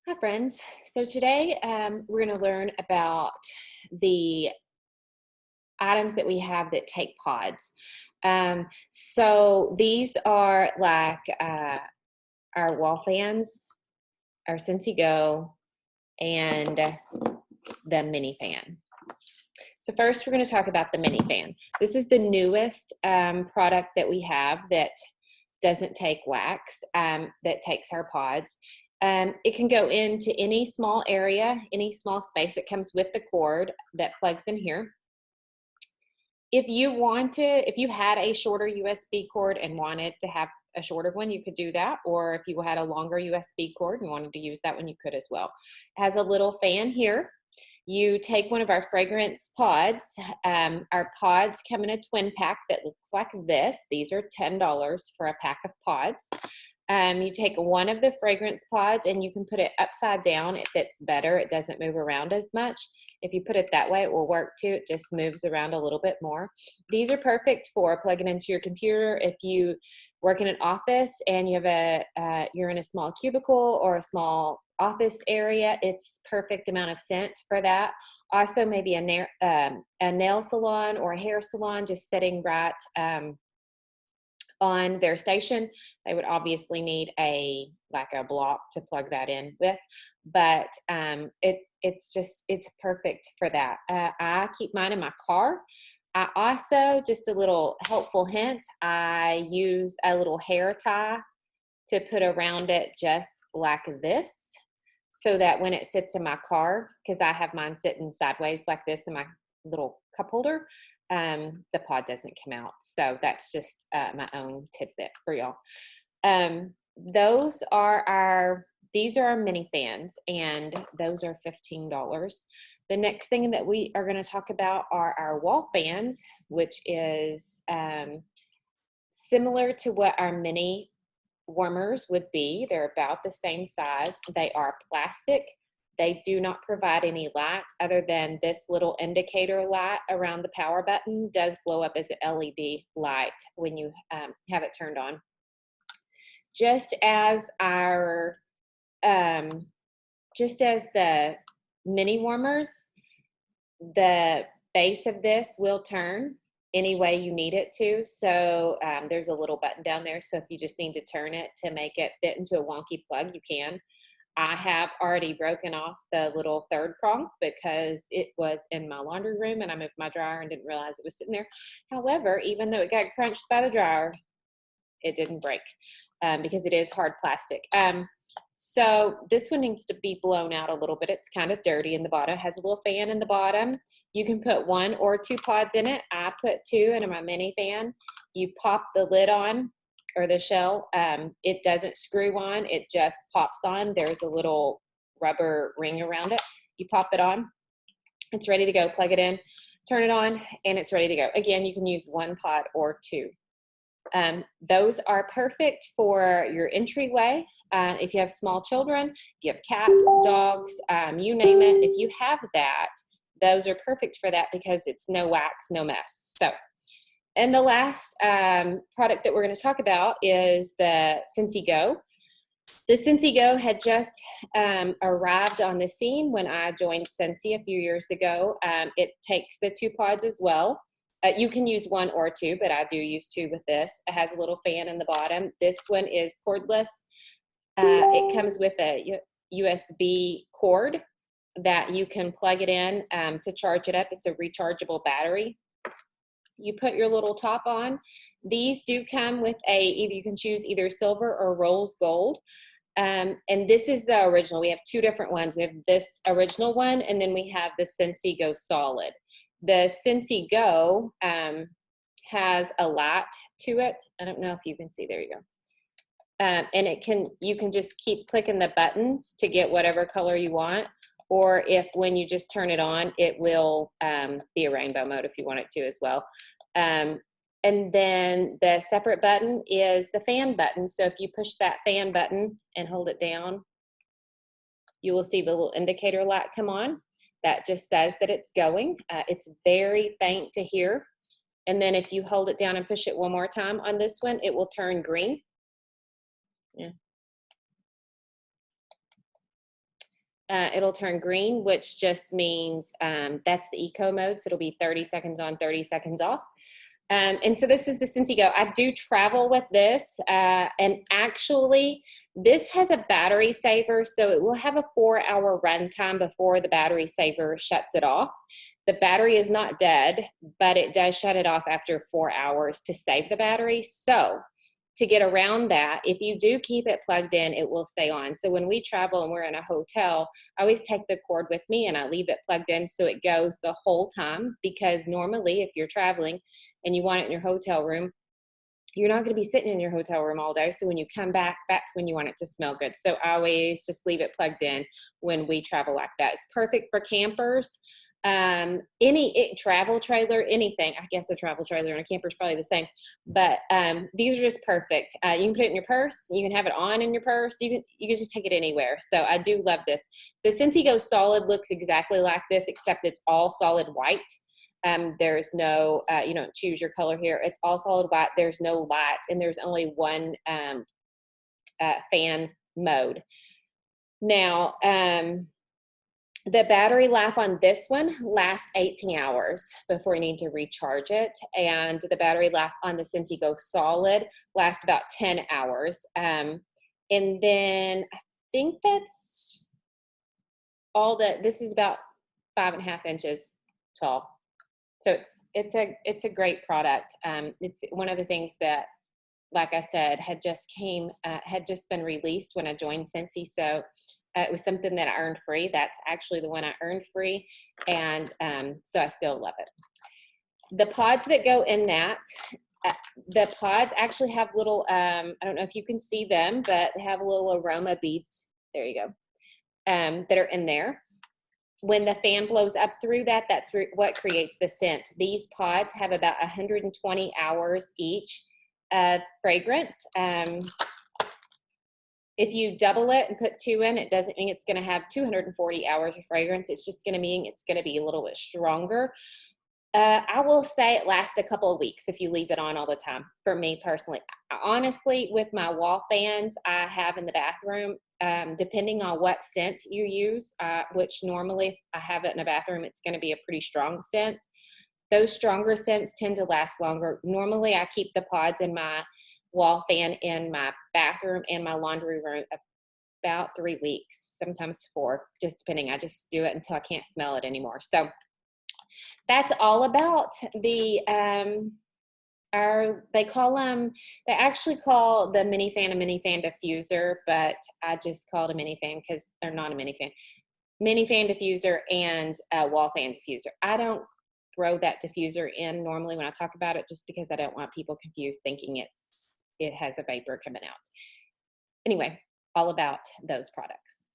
Hi friends. So today we're going to learn about the items that we have that take pods. So these are like our wall fans, our Scentsy Go, and the mini fan. So first we're going to talk about the mini fan. This is the newest product that we have that doesn't take wax, that takes our pods. It can go into any small area, any small space. It comes with the cord that plugs in here. If you had a shorter USB cord and wanted to have a shorter one, you could do that. Or if you had a longer USB cord and wanted to use that one, you could as well. It has a little fan here. You take one of our fragrance pods. Our pods come in a twin pack that looks like this. These are $10 for a pack of pods. You take one of the fragrance pods and you can put it upside down. It fits better. It doesn't move around as much. If you put it that way, it will work too. It just moves around a little bit more. These are perfect for plugging into your computer. If you work in an office and you have you're in a small cubicle or a small office area, it's perfect amount of scent for that. Also, maybe a nail salon or a hair salon just sitting right on their station. They would obviously need a block to plug that in with, but it's perfect for that. I keep mine in my car. I also, just a little helpful hint, I use a little hair tie to put around it just like this, so that when it sits in my car, because I have mine sitting sideways like this in my little cup holder, the pod doesn't come out. So that's just my own tidbit for y'all. These are our mini fans, and those are $15. The next thing that we are going to talk about are our wall fans, which is similar to what our mini warmers would be. They're about the same size. They are plastic. They do not provide any light other than this little indicator light around the power button does glow up as an LED light when you have it turned on. Just as the mini warmers, the base of this will turn any way you need it to. So there's a little button down there. So if you just need to turn it to make it fit into a wonky plug, you can. I have already broken off the little third prong because it was in my laundry room and I moved my dryer and didn't realize it was sitting there. However, even though it got crunched by the dryer, it didn't break because it is hard plastic. So this one needs to be blown out a little bit. It's kind of dirty in the bottom. It has a little fan in the bottom. You can put 1 or 2 pods in it. I put 2 in my mini fan. You pop the lid on, or the shell. It doesn't screw on. It just pops on. There's a little rubber ring around it. You pop it on. It's ready to go. Plug it in, turn it on, and it's ready to go. Again, you can use 1 pod or 2. Those are perfect for your entryway. If you have small children, if you have cats, dogs, you name it, if you have that, those are perfect for that because it's no wax, no mess. So, and the last product that we're going to talk about is the Scentsy Go. The Scentsy Go had just arrived on the scene when I joined Scentsy a few years ago. It takes the 2 pods as well. You can use 1 or 2, but I do use 2 with this. It has a little fan in the bottom. This one is cordless. It comes with a USB cord that you can plug it in to charge it up. It's a rechargeable battery. You put your little top on. These do come with you can choose either silver or rose gold. And this is the original. We have 2 different ones. We have this original one, and then we have the Scentsy Go Solid. The Scentsy Go has a light to it. I don't know if you can see. There you go. And you can just keep clicking the buttons to get whatever color you want. Or if when you just turn it on, it will be a rainbow mode if you want it to as well. And then the separate button is the fan button. So if you push that fan button and hold it down, you will see the little indicator light come on. That just says that it's going. It's very faint to hear. And then if you hold it down and push it one more time on this one, it will turn green. Yeah. it'll turn green, which just means that's the eco mode. So it'll be 30 seconds on, 30 seconds off. And so this is the Scentsy Go. I do travel with this, and actually this has a battery saver, so it will have a 4-hour run time before the battery saver shuts it off. The battery is not dead, but it does shut it off after 4 hours to save the battery. So to get around that, if you do keep it plugged in, it will stay on. So when we travel and we're in a hotel, I always take the cord with me and I leave it plugged in so it goes the whole time, because normally if you're traveling and you want it in your hotel room, you're not going to be sitting in your hotel room all day. So when you come back, that's when you want it to smell good. So I always just leave it plugged in when we travel like that. It's perfect for campers. Any travel trailer, anything. I guess a travel trailer and a camper is probably the same, but these are just perfect. You can put it in your purse. You can have it on in your purse. You can just take it anywhere. So I do love this. The Scentsy Go Solid looks exactly like this, except it's all solid white. There's no, you don't choose your color here. It's all solid white. There's no light, and there's only one fan mode. Now, the battery life on this one lasts 18 hours before you need to recharge it. And the battery life on the Scentsy Go Solid lasts about 10 hours. And then I think that's all that. This is about 5.5 inches tall. So it's a great product. It's one of the things that, like I said, had just been released when I joined Scentsy. So it was something that I earned free. That's actually the one I earned free. And so I still love it. The pods that go in that, the pods actually have little, I don't know if you can see them, but they have little aroma beads. There you go. That are in there. When the fan blows up through that, that's what creates the scent. These pods have about 120 hours each of fragrance. If you double it and put 2 in, it doesn't mean it's going to have 240 hours of fragrance. It's just going to mean it's going to be a little bit stronger. I will say it lasts a couple of weeks if you leave it on all the time, for me personally. Honestly, with my wall fans I have in the bathroom, depending on what scent you use, which normally if I have it in a bathroom, it's going to be a pretty strong scent. Those stronger scents tend to last longer. Normally I keep the pods in my wall fan in my bathroom and my laundry room about 3 weeks, sometimes 4, just depending. I just do it until I can't smell it anymore. So that's all about the they actually call the mini fan a mini fan diffuser, but I just call it a mini fan because they're not a mini fan diffuser and a wall fan diffuser. I don't throw that diffuser in normally when I talk about it, just because I don't want people confused thinking it has a vapor coming out. Anyway, all about those products.